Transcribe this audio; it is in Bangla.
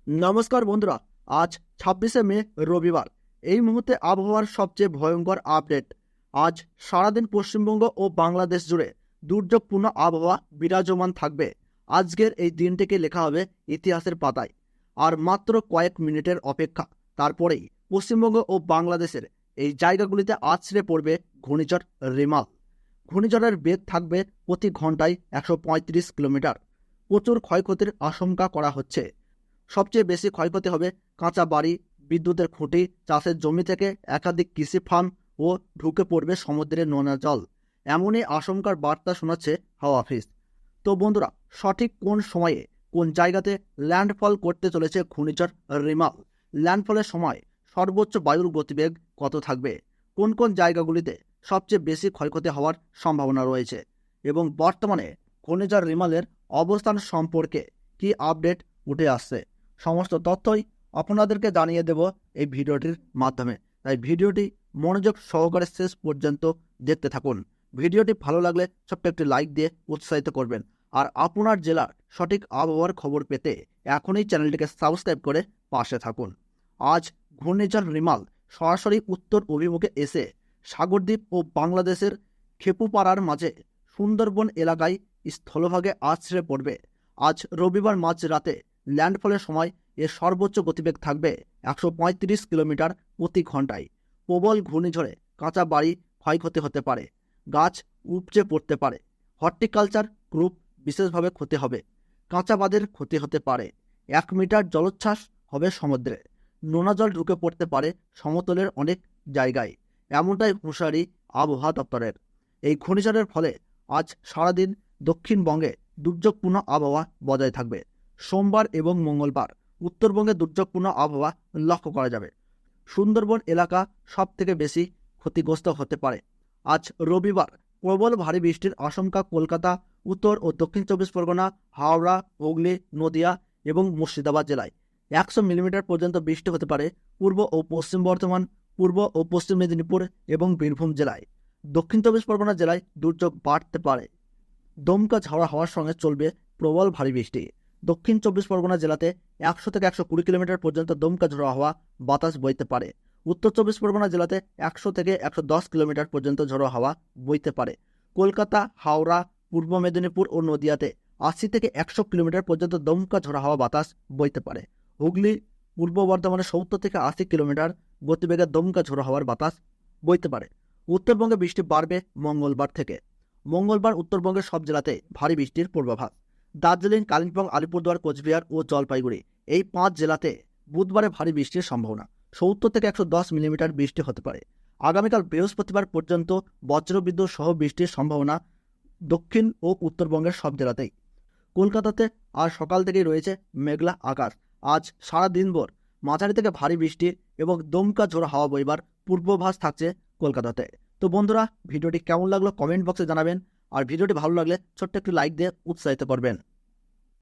নমস্কার বন্ধুরা, আজ 26শে মে রবিবার। এই মুহূর্তে আবহাওয়ার সবচেয়ে ভয়ঙ্কর আপডেট। আজ সারাদিন পশ্চিমবঙ্গ ও বাংলাদেশ জুড়ে দুর্যোগপূর্ণ আবহাওয়া বিরাজমান থাকবে। আজকের এই দিনটিকে লেখা হবে ইতিহাসের পাতায়। আর মাত্র কয়েক মিনিটের অপেক্ষা, তারপরেই পশ্চিমবঙ্গ ও বাংলাদেশের এই জায়গাগুলিতে আছড়ে পড়বে ঘূর্ণিঝড় রিমাল। ঘূর্ণিঝড়ের বেগ থাকবে প্রতি ঘন্টায় 135 কিলোমিটার। প্রচুর ক্ষয়ক্ষতির আশঙ্কা করা হচ্ছে। সবচেয়ে বেশি ক্ষয়ক্ষতি হবে কাঁচা বাড়ি, বিদ্যুতের খুঁটি, চাষের জমি থেকে একাধিক কৃষি ফার্ম ও ঢুকে পড়বে সমুদ্রের নোনা জল। এমনই আশঙ্কার বার্তা শোনাচ্ছে হাওয়া অফিস। তো বন্ধুরা, সঠিক কোন সময়ে কোন জায়গাতে ল্যান্ডফল করতে চলেছে ঘূর্ণিঝড় রিমাল? ল্যান্ডফলের সময় সর্বোচ্চ বায়ুর গতিবেগ কত থাকবে? কোন কোন জায়গাগুলিতে সবচেয়ে বেশি ক্ষয়ক্ষতি হওয়ার সম্ভাবনা রয়েছে? এবং বর্তমানে ঘূর্ণিঝড় রিমালের অবস্থান সম্পর্কে কি আপডেট উঠে আসছে, সমস্ত তথ্যই আপনাদেরকে জানিয়ে দেব এই ভিডিওটির মাধ্যমে। তাই ভিডিওটি মনোযোগ সহকারে শেষ পর্যন্ত দেখতে থাকুন। ভিডিওটি ভালো লাগলে ছোট্ট একটি লাইক দিয়ে উৎসাহিত করবেন। আর আপনার জেলার সঠিক আবহাওয়ার খবর পেতে এখনই চ্যানেলটিকে সাবস্ক্রাইব করে পাশে থাকুন। আজ ঘূর্ণিঝড় রিমাল সরাসরি উত্তর অভিমুখে এসে সাগরদ্বীপ ও বাংলাদেশের খেপুপাড়ার মাঝে সুন্দরবন এলাকায় স্থলভাগে আছড়ে পড়বে। আজ রবিবার মাঝরাতে ল্যান্ডফলের সময় এর সর্বোচ্চ গতিবেগ থাকবে 135 কিলোমিটার প্রতি ঘন্টায়। প্রবল ঘূর্ণিঝড়ে কাঁচা বাড়ি ক্ষয়ক্ষতি হতে পারে, গাছ উপচে পড়তে পারে, হর্টিকালচার গ্রুপ বিশেষভাবে ক্ষতি হবে, কাঁচা বাঁধের ক্ষতি হতে পারে, 1 মিটার জলোচ্ছ্বাস হবে সমুদ্রে, নোনা জল ঢুকে পড়তে পারে সমতলের অনেক জায়গায়। এমনটাই হুঁশিয়ারি আবহাওয়া দপ্তরের। এই ঘূর্ণিঝড়ের ফলে আজ সারাদিন দক্ষিণবঙ্গে দুর্যোগপূর্ণ আবহাওয়া বজায় থাকবে। সোমবার এবং মঙ্গলবার উত্তরবঙ্গে দুর্যোগপূর্ণ আবহাওয়া লক্ষ্য করা যাবে। সুন্দরবন এলাকা সব থেকে বেশি ক্ষতিগ্রস্ত হতে পারে। আজ রবিবার প্রবল ভারী বৃষ্টির আশঙ্কা কলকাতা, উত্তর ও দক্ষিণ 24 পরগনা, হাওড়া, হুগলি, নদিয়া এবং মুর্শিদাবাদ জেলায় 100 মিলিমিটার পর্যন্ত বৃষ্টি হতে পারে। পূর্ব ও পশ্চিম বর্ধমান, পূর্ব ও পশ্চিম মেদিনীপুর এবং বীরভূম জেলায়। দক্ষিণ 24 পরগনা জেলায় দুর্যোগ বাড়তে পারে। দমকা ঝড় হওয়ার সঙ্গে চলবে প্রবল ভারী বৃষ্টি। দক্ষিণ 24 পরগনা জেলাতে 100 থেকে 120 কিলোমিটার পর্যন্ত দমকা ঝোড়ো হাওয়া বাতাস বইতে পারে। উত্তর 24 পরগনা জেলাতে 100 থেকে 110 কিলোমিটার পর্যন্ত ঝোড়ো হাওয়া বইতে পারে। কলকাতা, হাওড়া, পূর্ব মেদিনীপুর ও নদিয়াতে 80 থেকে 100 কিলোমিটার পর্যন্ত দমকা ঝোড়ো হাওয়া বাতাস বইতে পারে। হুগলি, পূর্ব বর্ধমানে 70 থেকে 80 কিলোমিটার গতিবেগে দমকা ঝোড়ো হাওয়ার বাতাস বইতে পারে। উত্তরবঙ্গে বৃষ্টি বাড়বে মঙ্গলবার থেকে। মঙ্গলবার উত্তরবঙ্গের সব জেলাতে ভারী বৃষ্টির পূর্বাভাস। দার্জিলিং, কালিম্পং, আলিপুরদুয়ার, কোচবিহার ও জলপাইগুড়ি এই 5 জেলাতে বুধবারে ভারী বৃষ্টির সম্ভাবনা। 70 থেকে 110 মিলিমিটার বৃষ্টি হতে পারে। আগামীকাল বৃহস্পতিবার পর্যন্ত বজ্রবিদ্যুৎ সহ বৃষ্টির সম্ভাবনা দক্ষিণ ও উত্তরবঙ্গের সব জেলাতেই। কলকাতাতে আজ সকাল থেকেই রয়েছে মেঘলা আকাশ। আজ সারা দিনভর মাঝারি থেকে ভারী বৃষ্টি এবং দমকা ঝোড়ো হাওয়া বইবার পূর্বাভাস থাকছে কলকাতাতে। তো বন্ধুরা, ভিডিওটি কেমন লাগলো কমেন্ট বক্সে জানাবেন। আর ভিডিওটি ভালো লাগলে ছোট্ট একটি লাইক দিয়ে উৎসাহিত করবেন।